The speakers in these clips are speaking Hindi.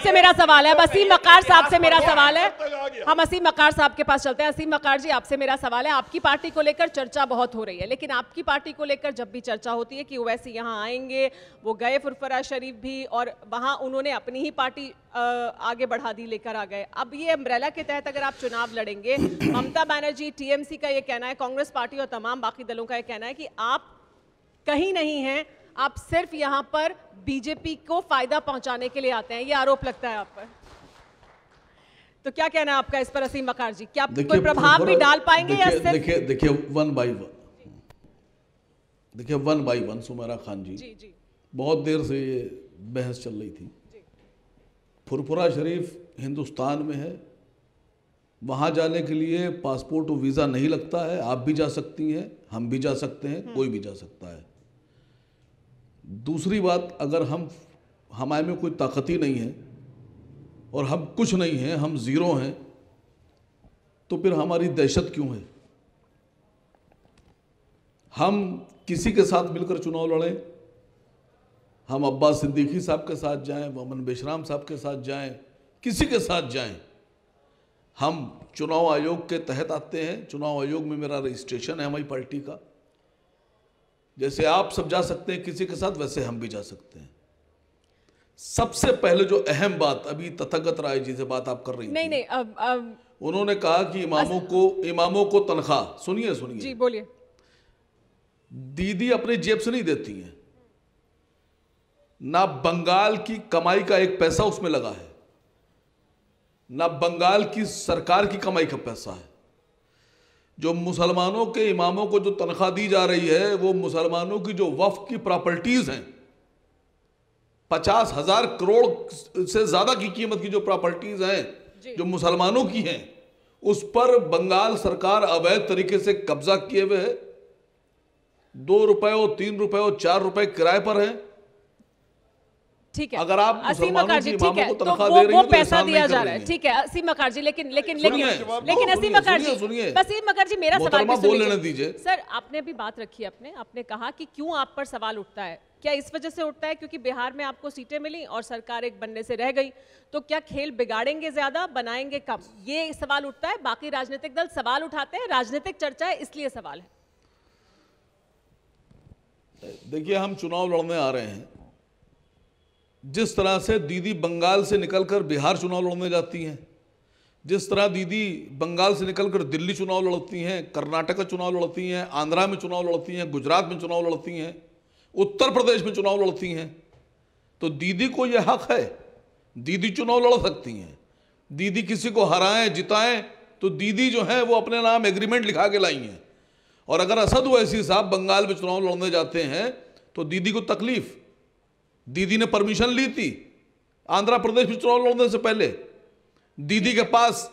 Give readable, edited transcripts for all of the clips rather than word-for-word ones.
से मेरा सवाल है, असीम वक़ार साहब से मेरा सवाल है, हम असीम वक़ार साहब के पास चलते हैं। असीम वक़ार जी, आपसे मेरा सवाल है, आपकी पार्टी को लेकर चर्चा बहुत हो रही है, लेकिन आपकी पार्टी को लेकर जब भी चर्चा होती है कि ओवैसी यहाँ आएंगे, वो गए फुरफुरा शरीफ भी और वहाँ उन्होंने अपनी ही पार्टी आगे बढ़ा दी, लेकर आ गए। अब ये अम्ब्रेला के तहत अगर आप चुनाव लड़ेंगे, ममता बनर्जी, टीएमसी का ये कहना है, कांग्रेस पार्टी और तमाम बाकी दलों का ये कहना है कि आप कहीं नहीं हैं, आप सिर्फ यहाँ पर बीजेपी को फायदा पहुंचाने के लिए आते हैं, ये आरोप लगता है आप पर। तो क्या कहना है आपका इस पर असीम वक़ार जी? क्या कोई प्रभाव भी डाल पाएंगे या सिर्फ? देखिए one by one Sumera Khan ji, बहुत देर से ये बहस चल रही थी। फुरफुरा शरीफ हिंदुस्तान में है, वहाँ जाने के लिए पासपोर्ट और वीज़ा नहीं लगता है। आप भी जा सकती हैं, हम भी जा सकते हैं, कोई भी जा सकता है। दूसरी बात, अगर हमारे में कोई ताकत ही नहीं है और हम कुछ नहीं हैं, हम ज़ीरो हैं, तो फिर हमारी दहशत क्यों है? हम किसी के साथ मिलकर चुनाव लड़ें, हम अब्बास सिद्दीकी साहब के साथ जाएं, मोहम्मद बेशराम साहब के साथ जाएं, किसी के साथ जाएं, हम चुनाव आयोग के तहत आते हैं। चुनाव आयोग में मेरा रजिस्ट्रेशन है हमारी पार्टी का। जैसे आप सब जा सकते हैं किसी के साथ, वैसे हम भी जा सकते हैं। सबसे पहले जो अहम बात, अभी तथागत राय जी से बात आप कर रही थी, नहीं, उन्होंने कहा कि इमामों को तनख्वाह, सुनिए जी बोलिए। दीदी अपनी जेब से नहीं देती हैं, ना बंगाल की कमाई का एक पैसा उसमें लगा है, ना बंगाल की सरकार की कमाई का पैसा है। जो मुसलमानों के इमामों को जो तनख्वाह दी जा रही है, वो मुसलमानों की जो वक्फ की प्रॉपर्टीज हैं, 50,000 करोड़ से ज्यादा की कीमत की जो प्रॉपर्टीज हैं जो मुसलमानों की हैं, उस पर बंगाल सरकार अवैध तरीके से कब्जा किए हुए है। 2 रुपए और 3 रुपए और 4 रुपए किराए पर है। ठीक है, अगर आप असीम वक़ार जी, ठीक है, तो वो पैसा दिया जा रहा है, ठीक है असीम वक़ार जी, लेकिन असीम वक़ार जी, मेरा सवाल भी सुन लीजिए सर। आपने अभी बात रखी, आपने कहा कि क्यों आप पर सवाल उठता है, क्या इस वजह से उठता है क्योंकि बिहार में आपको सीटें मिली और सरकार एक बनने से रह गई, तो क्या खेल बिगाड़ेंगे ज्यादा, बनाएंगे कम, ये सवाल उठता है? बाकी राजनीतिक दल सवाल उठाते हैं, राजनीतिक चर्चा है, इसलिए सवाल है। देखिए, हम चुनाव लड़ने आ रहे हैं। जिस तरह से दीदी बंगाल से निकलकर बिहार चुनाव लड़ने जाती हैं, जिस तरह दीदी बंगाल से निकलकर दिल्ली चुनाव लड़ती हैं, कर्नाटक का चुनाव लड़ती हैं, आंध्रा में चुनाव लड़ती हैं, गुजरात में चुनाव लड़ती हैं, उत्तर प्रदेश में चुनाव लड़ती हैं, तो दीदी को यह हक है, दीदी चुनाव लड़ सकती हैं। दीदी किसी को हराएं जिताएं तो दीदी जो है वो अपने नाम एग्रीमेंट लिखा के लाई हैं। और अगर असद ओवैसी साहब बंगाल में चुनाव लड़ने जाते हैं तो दीदी को तकलीफ, दीदी ने परमिशन ली थी आंध्र प्रदेश में चुनाव लड़ने से पहले। दीदी के पास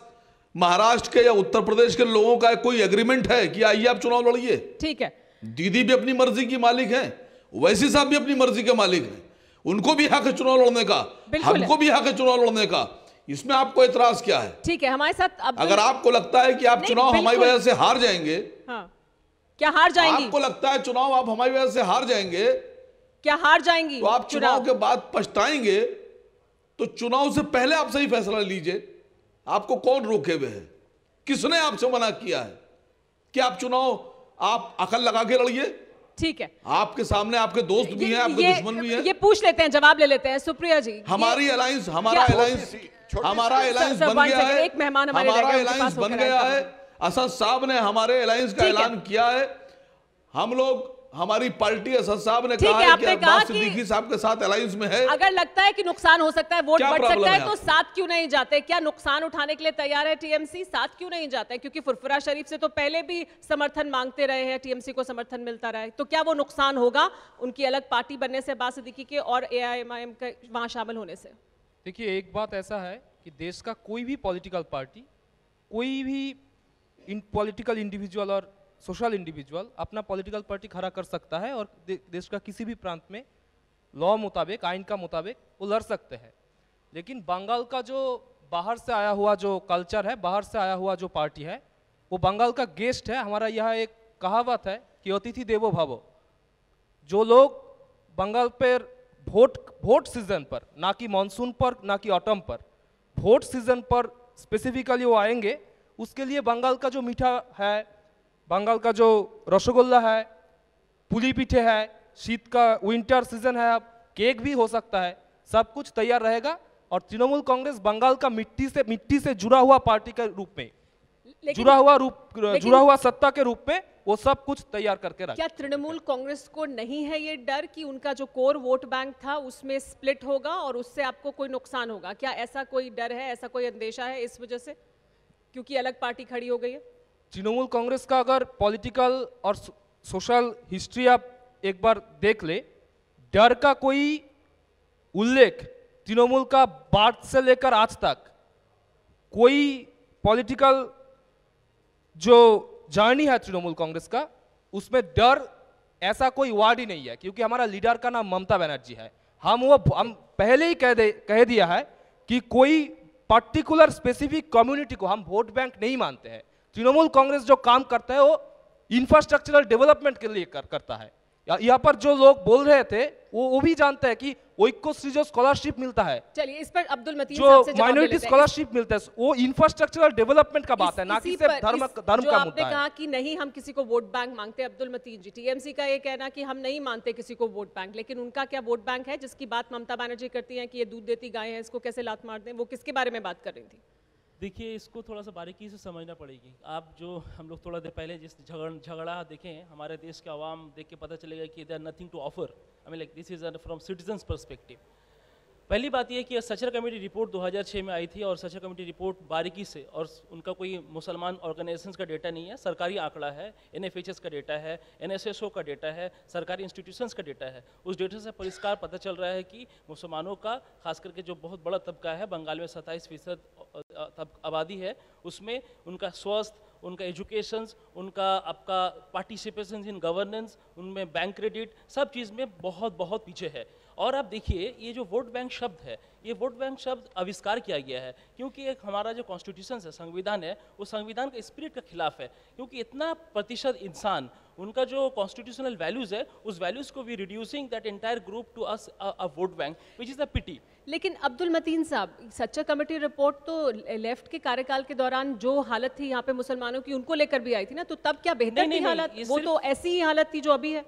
महाराष्ट्र के या उत्तर प्रदेश के लोगों का कोई एग्रीमेंट है कि आइए आप चुनाव लड़िए? ठीक है, दीदी भी अपनी मर्जी की मालिक है, ओवैसी साहब भी अपनी मर्जी के मालिक हैं, उनको भी हक है चुनाव लड़ने का, हमको भी हक है चुनाव लड़ने का। इसमें आपको एतराज क्या है? ठीक है, हमारे साथ अगर आपको लगता है कि आप चुनाव हमारी वजह से हार जाएंगे, हाँ, क्या हार जाएंगी? आपको लगता है चुनाव आप हमारी वजह से हार जाएंगे, क्या हार जाएंगी? तो आप चुनाव के बाद पछताएंगे। तो चुनाव से पहले आप सही फैसला लीजिए। आपको कौन रोके हुए है? किसने आपसे मना किया है कि आप चुनाव आप अकल लगा के लड़िए? ठीक है, आपके सामने आपके दोस्त भी हैं, आपके दुश्मन भी हैं। ये पूछ लेते हैं, जवाब ले लेते हैं। सुप्रिया जी, हमारा अलायंस बन गया है, एक मेहमान हमारा अलायंस बन गया है। असद साहब ने हमारे अलायंस का ऐलान किया है। हम लोग, हमारी पार्टी असद साहब ने कहा है कि अब्बास सिद्दीकी साहब के साथ अलायंस में है। अगर लगता है कि नुकसान हो सकता है, वोट बढ़ सकता है, तो साथ क्यों नहीं जाते? क्या नुकसान उठाने के लिए तैयार है टीएमसी? साथ क्यों नहीं जाता है? क्योंकि फुरफुरा शरीफ से तो पहले भी समर्थन मांगते रहे हैं, टीएमसी को समर्थन मिलता रहा है, तो क्या वो नुकसान होगा उनकी अलग पार्टी बनने से, अब्बास सिद्दीकी के और एआईएमआईएम के वहां शामिल होने से? देखिए, एक बात ऐसा है कि देश का कोई भी पॉलिटिकल पार्टी, कोई भी पॉलिटिकल इंडिविजुअल और सोशल इंडिविजुअल अपना पॉलिटिकल पार्टी खड़ा कर सकता है और देश का किसी भी प्रांत में लॉ मुताबिक, आइन का मुताबिक वो लड़ सकते हैं। लेकिन बंगाल का जो बाहर से आया हुआ जो कल्चर है, बाहर से आया हुआ जो पार्टी है, वो बंगाल का गेस्ट है। हमारा यहाँ एक कहावत है कि अतिथि देवो भव। जो लोग बंगाल पर वोट सीजन पर, ना कि मॉनसून पर, ना कि ऑटम पर, वोट सीजन पर स्पेसिफिकली वो आएंगे। उसके लिए बंगाल का जो मीठा है, बंगाल का जो रसगुल्ला है, पुली पीठे है, शीत का विंटर सीजन है, अब केक भी हो सकता है, सब कुछ तैयार रहेगा। और तृणमूल कांग्रेस बंगाल का मिट्टी से जुड़ा हुआ पार्टी के रूप में, जुड़ा हुआ सत्ता के रूप में वो सब कुछ तैयार करके रखा। क्या तृणमूल कांग्रेस को नहीं है ये डर कि उनका जो कोर वोट बैंक था उसमें स्प्लिट होगा और उससे आपको कोई नुकसान होगा? क्या ऐसा कोई डर है, ऐसा कोई अंदेशा है इस वजह से, क्योंकि अलग पार्टी खड़ी हो गई है? तृणमूल कांग्रेस का अगर पॉलिटिकल और सोशल हिस्ट्री आप एक बार देख ले, डर का कोई उल्लेख तृणमूल का बात से लेकर आज तक कोई पॉलिटिकल जो जर्नी है तृणमूल कांग्रेस का, उसमें डर ऐसा कोई वर्ड ही नहीं है, क्योंकि हमारा लीडर का नाम ममता बनर्जी है। हम पहले ही कह दिया है कि कोई पर्टिकुलर स्पेसिफिक कम्युनिटी को हम वोट बैंक नहीं मानते हैं। तृणमूल कांग्रेस जो काम करता है वो इंफ्रास्ट्रक्चरल डेवलपमेंट के लिए करता है। यहाँ पर जो लोग बोल रहे थे वो भी जानते हैं कि ओइकोश्री जो स्कॉलरशिप मिलता है, चलिए इस पर अब्दुल मतीन जो साहब से जवाब माइनॉरिटी ले लेते हैं। स्कॉलरशिप मिलता है, वो इंफ्रास्ट्रक्चरल डेवलपमेंट का बात है, ना कि सिर्फ धर्म का जो मुद्दा आपने है। कहा कि नहीं हम किसी को वोट बैंक मांगते, अब्दुल मतीन जी, टीएमसी का ये कहना कि हम नहीं मानते किसी को वोट बैंक, लेकिन उनका क्या वोट बैंक है जिसकी बात ममता बनर्जी करती हैं कि ये दूध देती गाय है, इसको कैसे लात मार दें? वो किसके बारे में बात कर रही थी? देखिए, इसको थोड़ा सा बारीकी से समझना पड़ेगी। आप जो हम लोग थोड़ा देर पहले जिस झगड़ा देखें, हमारे देश के आवाम देख के पता चलेगा कि there nothing to offer. I mean like this is from citizens perspective. पहली बात यह कि सचर कमेटी रिपोर्ट 2006 में आई थी और सचर कमेटी रिपोर्ट बारीकी से, और उनका कोई मुसलमान ऑर्गेनाइजेशंस का डेटा नहीं है, सरकारी आंकड़ा है, एनएफएचएस का डेटा है, एनएसएसओ का डेटा है, सरकारी इंस्टीट्यूशंस का डेटा है। उस डेटा से परिष्कार पता चल रहा है कि मुसलमानों का, खास करके जो बहुत बड़ा तबका है बंगाल में 27% आबादी है, उसमें उनका स्वास्थ्य, उनका एजुकेशन, उनका आपका पार्टिसिपेशन इन गवर्नेंस, उनमें बैंक क्रेडिट, सब चीज़ में बहुत बहुत पीछे है। और आप देखिए, ये जो वोट बैंक शब्द है, ये वोट बैंक शब्द आविष्कार किया गया है क्योंकि एक हमारा जो कॉन्स्टिट्यूशन है, संविधान है, वो संविधान के स्पिरिट के खिलाफ है। क्योंकि इतना प्रतिशत इंसान, उनका जो कॉन्स्टिट्यूशनल वैल्यूज है, उस वैल्यूज को we reducing that entire group to us a vote bank, which is a pity. लेकिन अब्दुल मतीन साहब, सच्चा कमेटी रिपोर्ट तो लेफ्ट के कार्यकाल के दौरान जो हालत थी यहाँ पे मुसलमानों की, उनको लेकर भी आई थी ना, तो तब क्या बेहतर थी हालत? वो तो ऐसी ही हालत थी जो अभी है।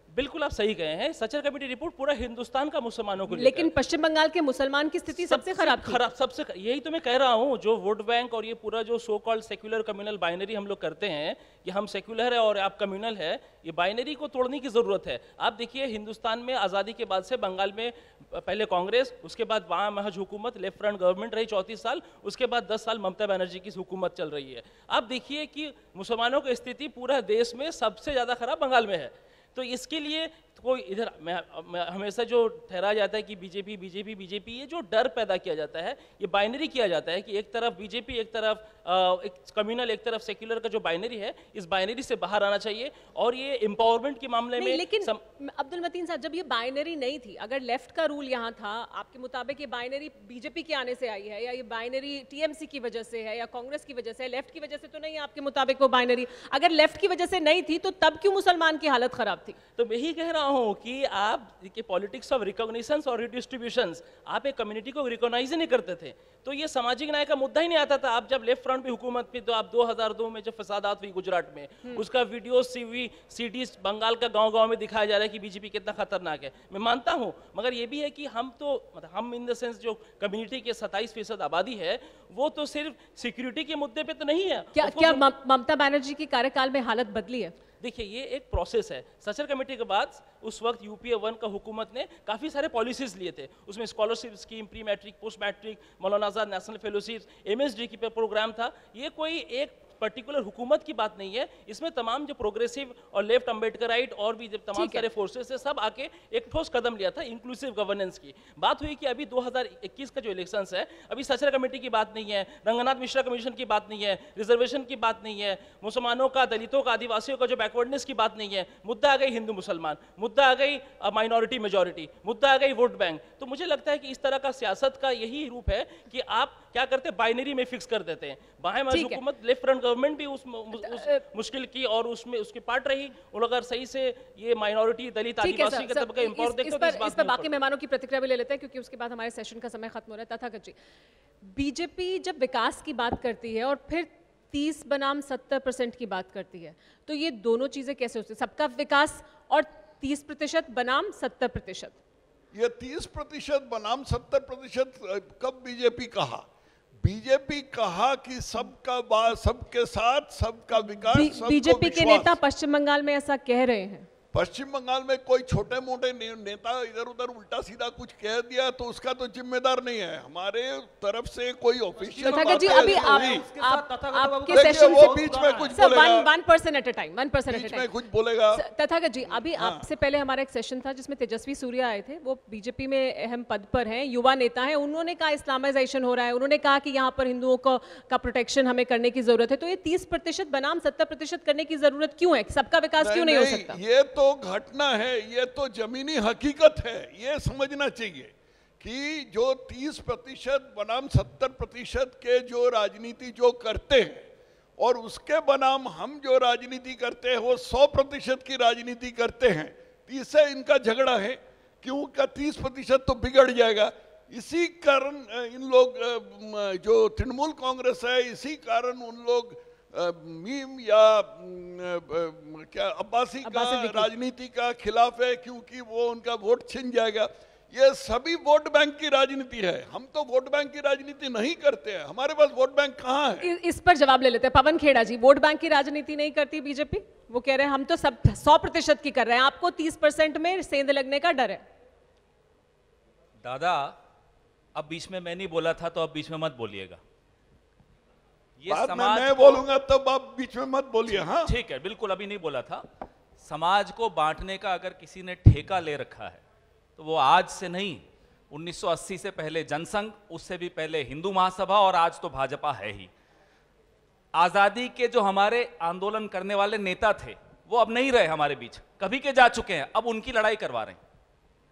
बिल्कुल आप सही कहे हैं, सचर कमेटी रिपोर्ट पूरा हिंदुस्तान का मुसलमानों को, लेकिन पश्चिम बंगाल के मुसलमान की स्थिति सबसे खराब थी। सबसे यही तो मैं कह रहा हूँ, जो वोट बैंक और ये पूरा जो so called secular communal binary हम लोग करते हैं कि हम सेक्युलर है और आप कम्युनल है, ये बाइनरी को तोड़ने की जरूरत है। आप देखिए, हिंदुस्तान में आज़ादी के बाद से बंगाल में पहले कांग्रेस, उसके बाद वहाँ महज हुकूमत, लेफ्ट फ्रंट गवर्नमेंट रही 34 साल, उसके बाद 10 साल ममता बनर्जी की हुकूमत चल रही है। आप देखिए कि मुसलमानों की स्थिति पूरा देश में सबसे ज़्यादा खराब बंगाल में है। तो इसके लिए कोई इधर मैं हमेशा जो ठहराया जाता है कि बीजेपी बीजेपी बीजेपी, ये जो डर पैदा किया जाता है, ये बाइनरी किया जाता है कि एक तरफ बीजेपी, एक तरफ एक कम्युनल, एक तरफ सेक्युलर का जो बाइनरी है, इस बाइनरी से बाहर आना चाहिए। और ये एम्पावरमेंट के मामले में लेकिन अब्दुल मतीन साहब, जब ये बाइनरी नहीं थी, अगर लेफ्ट का रूल यहाँ था, आपके मुताबिक ये बाइनरी बीजेपी के आने से आई है, या ये बाइनरी टीएमसी की वजह से है, या कांग्रेस की वजह से है, लेफ्ट की वजह से तो नहीं है आपके मुताबिक वो बाइनरी? अगर लेफ्ट की वजह से नहीं थी तो तब क्यों मुसलमान की हालत खराब थी? तो मैं ही कह रहा हूं कि आप देखिए, पॉलिटिक्स ऑफ रिकॉग्निशंस और रिडिस्ट्रीब्यूशंस, आप एक कम्युनिटी को रिकॉग्नाइज ही नहीं करते थे, तो ये सामाजिक न्याय का मुद्दा ही नहीं आता था। आप जब लेफ्ट फ्रंट पे हुकूमत थी, तो आप 2002 में जब फसादात हुई गुजरात में, उसका वीडियो सीडीज बंगाल का गांव-गांव में दिखाया जा रहा है कि बीजेपी कितना खतरनाक है। मैं मानता हूं, मगर ये भी है कि हम तो हम इन द सेंस जो कम्युनिटी के 27% आबादी है, वो तो सिर्फ सिक्योरिटी के मुद्दे पे तो नहीं है। क्या ममता बनर्जी के कार्यकाल में हालत बदली है? देखिए, ये एक प्रोसेस है। सचर कमेटी के बाद उस वक्त यूपीए 1 का हुकूमत ने काफ़ी सारे पॉलिसीज लिए थे, उसमें scholarship scheme, pre matric, post matric, Maulana Azad national fellowship, MSD की प्रोग्राम था। ये कोई एक पर्टिकुलर हुकूमत की बात नहीं है, इसमें तमाम जो प्रोग्रेसिव और लेफ्ट अम्बेडकराइट और भी जब तमाम सारे फोर्सेस से सब आके एक ठोस कदम लिया था इंक्लूसिव गवर्नेंस की। बात हुई कि अभी 2021 का जो इलेक्शंस है, अभी सचर कमेटी की बात नहीं है, रंगनाथ मिश्रा कमीशन की बात नहीं है, रिजर्वेशन की बात नहीं है, मुसलमानों का, दलितों का, आदिवासियों का जो बैकवर्डनेस की बात नहीं है, मुद्दा आ गई हिंदू मुसलमान, मुद्दा आ गई माइनॉरिटी मेजॉरिटी, मुद्दा आ गई वोट बैंक। तो मुझे लगता है कि इस तरह का सियासत का यही रूप है कि आप क्या करते हैं, बाइनरी में फिक्स कर देते हैं। बाएं हुकूमत, लेफ्ट फ्रंट गवर्नमेंट भी उस मुश्किल की और उसमें उसकी पार्ट रही। और अगर सही से ये माइनॉरिटी, दलित, आदिवासी के तबके एम्पावर देखते हो तो इस पर बाकी मेहमानों की प्रतिक्रिया भी ले लेते हैं, क्योंकि उसके बाद हमारे सेशन का समय खत्म हो रहा है। तथागत जी, बीजेपी जब विकास की बात करती है और फिर 30 बनाम 70% की बात करती है, तो ये दोनों चीजें कैसे होती है? सबका विकास और 30% बनाम 70%। ये 30% बनाम 70% कब बीजेपी कहा? बीजेपी कहा कि सबका सबके साथ सबका विकास। बीजेपी के नेता पश्चिम बंगाल में ऐसा कह रहे हैं। पश्चिम बंगाल में कोई छोटे मोटे नेता इधर उधर उल्टा सीधा कुछ कह दिया तो उसका तो जिम्मेदार नहीं है। हमारे तरफ से कोई ऑफिशियल जी, अभी आपके सेशन से बीच में कुछ बोलेगा, 1% at a time, 1% at a time कुछ बोलेगा। तथागत जी, अभी आपसे पहले हमारा एक सेशन था जिसमें तेजस्वी सूर्या आए थे, वो बीजेपी में अहम पद पर हैं, युवा नेता हैं। उन्होंने कहा इस्लामाइजेशन हो रहा है, उन्होंने कहा कि यहाँ पर हिंदुओं का प्रोटेक्शन हमें करने की जरूरत है। तो ये 30% बनाम 70% करने की जरूरत क्यों है? सबका विकास क्यों नहीं हो सकता? ये तो घटना है, ये तो जमीनी हकीकत है। ये समझना चाहिए कि जो 30% बनाम 70% के जो राजनीति जो करते हैं और उसके बनाम हम जो राजनीति करते हैं वो 100% की राजनीति करते हैं, इससे इनका झगड़ा है। क्यों का 30% तो बिगड़ जाएगा। इसी कारण इन लोग जो तृणमूल कांग्रेस है, इसी कारण उन लोग मीम या क्या अब्बासी का राजनीति का खिलाफ है, क्योंकि वो उनका वोट छिन जाएगा। ये सभी वोट बैंक की राजनीति है। हम तो वोट बैंक की राजनीति नहीं करते हैं, हमारे पास वोट बैंक कहाँ है? इस पर जवाब ले लेते हैं। पवन खेड़ा जी, वोट बैंक की राजनीति नहीं करती बीजेपी? वो कह रहे हैं हम तो सब 100% की कर रहे हैं, आपको 30% में सेंध लगने का डर है। दादा, अब बीच में मैं नहीं बोला था तो अब बीच में मत बोलिएगा। ये बाद में मैं बोलूंगा तब आप बीच में मत बोलिए। हाँ ठीक है, बिल्कुल अभी नहीं बोला था। समाज को बांटने का अगर किसी ने ठेका ले रखा है तो वो आज से नहीं, 1980 से पहले जनसंघ, उससे भी पहले हिंदू महासभा और आज तो भाजपा है ही। आजादी के जो हमारे आंदोलन करने वाले नेता थे वो अब नहीं रहे हमारे बीच, कभी के जा चुके हैं। अब उनकी लड़ाई करवा रहे हैं।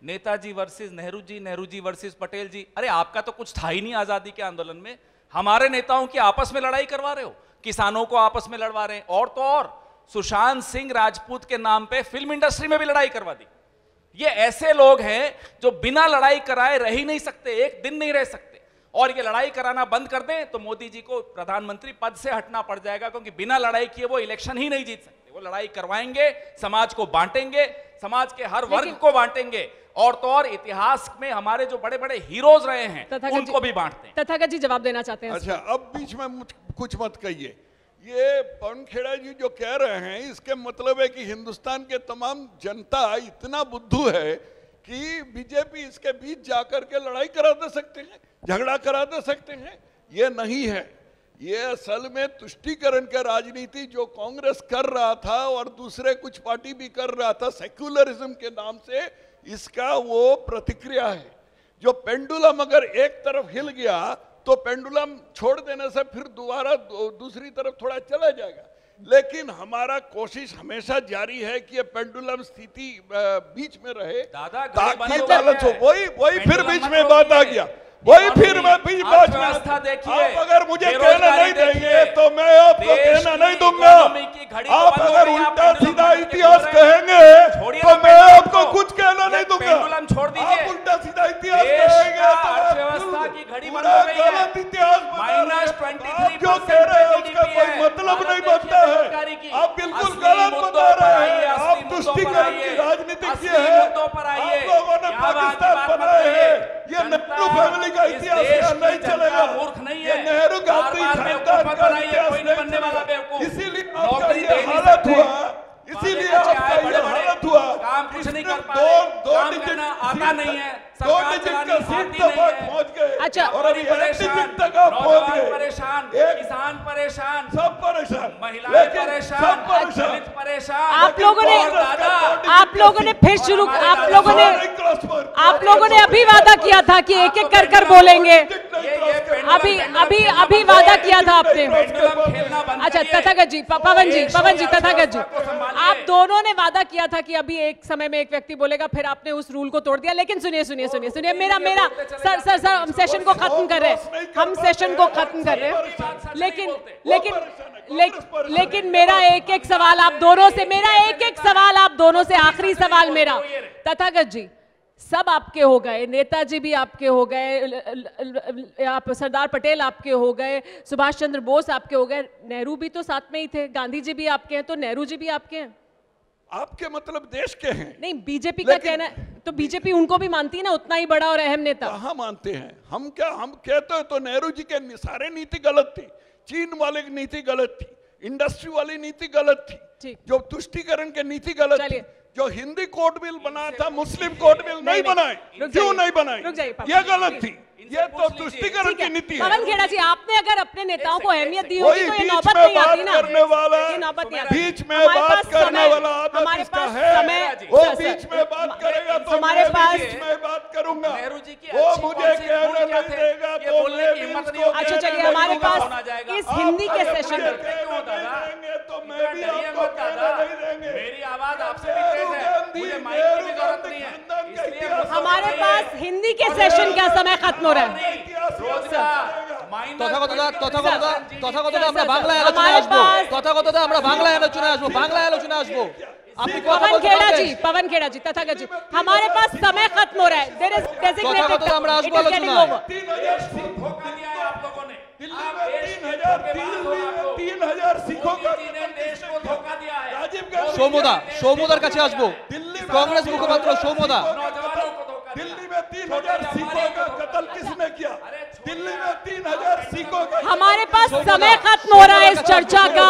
नेताजी वर्सेस नेहरू जी, नेहरू जी वर्सेस पटेल जी। अरे आपका तो कुछ था ही नहीं आजादी के आंदोलन में। हमारे नेताओं की आपस में लड़ाई करवा रहे हो, किसानों को आपस में लड़वा रहे हैं। और तो और सुशांत सिंह राजपूत के नाम पे फिल्म इंडस्ट्री में भी लड़ाई करवा दी। ये ऐसे लोग हैं जो बिना लड़ाई कराए रह ही नहीं सकते, एक दिन नहीं रह सकते। और ये लड़ाई कराना बंद कर दें तो मोदी जी को प्रधानमंत्री पद से हटना पड़ जाएगा, क्योंकि बिना लड़ाई किए वो इलेक्शन ही नहीं जीत सकते। वो लड़ाई करवाएंगे, समाज को बांटेंगे, समाज के हर वर्ग को बांटेंगे। और तो और इतिहास में हमारे जो बड़े बड़े हीरोज रहे हैं उनको भी बांटते हैं। तथागत जी जवाब देना चाहते हैं। अच्छा, अब बीच में कुछ मत कहिए। ये पवन खेड़ा जी जो कह रहे हैं इसके मतलब है कि हिंदुस्तान के तमाम जनता इतना बुद्धू है कि बीजेपी इसके बीच जाकर के लड़ाई करा दे सकते हैं, झगड़ा करा दे सकते हैं। ये नहीं है। ये असल में तुष्टीकरण का राजनीति जो कांग्रेस कर रहा था और दूसरे कुछ पार्टी भी कर रहा था सेक्युलरिज्म के नाम से, इसका वो प्रतिक्रिया है। जो पेंडुलम अगर एक तरफ हिल गया तो पेंडुलम छोड़ देने से फिर दोबारा दूसरी तरफ थोड़ा चला जाएगा। लेकिन हमारा कोशिश हमेशा जारी है कि ये पेंडुलम स्थिति बीच में रहे ताकि बैलेंस हो। वही फिर बीच में बात आ गया, वही फिर मैं बीच बात में। आप अगर मुझे कहना नहीं देंगे तो मैं आपको कहना नहीं दूंगा। आप अगर उल्टा सीधा इतिहास कहेंगे तो मैं आपको कुछ कहना नहीं दूंगा। आप उल्टा सीधा इतिहास कहेंगे तो गलत इतिहास, आप जो कह रहे हैं उसका कोई मतलब नहीं बनता है। आप बिल्कुल गलत बता रहे हैं। आप तुष्टीकरण की राजनीति किए हैं, आप लोगों ने पाकिस्तान बनाए हैं। ये नेहरू फैमिली का इतिहास नहीं चलेगा, ये नेहरू गांधी खानदान का इतिहास नहीं चलेगा। इसीलिए आपका ये हालत हुआ, इसीलिए आपका ये हालत हुआ। काम कुछ नहीं कर पा दो रहे, डिजिट आता नहीं है, दो डिजिट का सीट तक पहुंच गए। अच्छा, और अभी एक डिजिट तक आप पहुंच गए। परेशान, किसान परेशान, सब परेशान, महिलाएं परेशान, सब परेशान, दलित परेशान। आप लोगों ने फिर शुरू, आप लोगों ने अभी वादा किया था कि एक एक कर बोलेंगे। अभी वादा किया था आपने। अच्छा तथागत जी, पवन जी तथागत जी, आप दोनों ने वादा किया था कि अभी एक समय में एक व्यक्ति बोलेगा, फिर आपने उस रूल को तोड़ दिया। लेकिन सुनिए मेरा सर हम सेशन को खत्म कर रहे हैं, लेकिन लेकिन मेरा एक एक सवाल आप दोनों से, आखिरी सवाल मेरा, तथागत जी, सब आपके हो गए, नेताजी भी आपके हो गए, आप सरदार पटेल आपके हो गए, सुभाष चंद्र बोस आपके हो गए, नेहरू भी तो साथ में ही थे, गांधी जी भी आपके हैं, तो नेहरू जी भी आपके हैं। आपके मतलब देश के हैं। नहीं, बीजेपी का कहना है, तो बीजेपी उनको भी मानती है ना, उतना ही बड़ा और अहम नेता। कहाँ मानते हैं हम? क्या हम कहते हैं तो नेहरू जी के सारे नीति गलत थी, चीन वाले की नीति गलत थी, इंडस्ट्री वाली नीति गलत थी, जो तुष्टीकरण की नीति गलत थी, जो हिंदी कोड बिल बना था मुस्लिम कोड बिल नहीं बनाए, क्यों नहीं बनाए, ये गलत थी, ये तो तुष्टीकरण की नीति है। पवन खेड़ा जी, आपने अगर अपने नेताओं को अहमियत दी होगी तो ये नौबत नहीं आती ना, ये नौबत नहीं आती। बीच में बात करने वाला आदत इसका है, वो बीच में बात करेगा तो हमारे पास बीच में बात करूंगा, नेहरू जी की वो अच्छी मुझे पॉलिसी कहने क्या नहीं थे? देगा ये तो बोलने मैं की भी हिम्मत नहीं उसको होगी। अच्छा चलिए, हमारे पास इस हिंदी के सेशन में तो मैं भी आपको कहने नहीं देंगे। मेरी आवाज आपसे भी तेज है, मुझे माइक की भी जरूरत नहीं है, इसलिए हमारे पास हिंदी के सेशन का समय खत्म हो रहा है। তথাগতটা আমরা বাংলায় আলোচনায় আসবো, তথাগতটা আমরা বাংলায় আলোচনায় আসবো, বাংলায় আলোচনায় আসবো। আপনি কথা বলতে পারবেন? पवन खेड़ा जी, तथागत जी, हमारे पास समय खत्म हो रहा है। There is designated তথাগতটা আমরা time. আসবো It is getting আলোচনায়। over. 3000 धोखा दिया है आप लोगों ने, दिल्ली में 3000 सिखों का देश को धोखा दिया है। राजीव गांधी সৌমদার কাছে আসবো, কংগ্রেস মুখপাত্র সৌমদা। नौजवानों को धोखा दिया। दिल्ली में 3000 सिखों का कत्ल किसने किया? दिल्ली में 3000 सिखों का हमारे पास समय खत्म हो रहा है इस चर्चा का।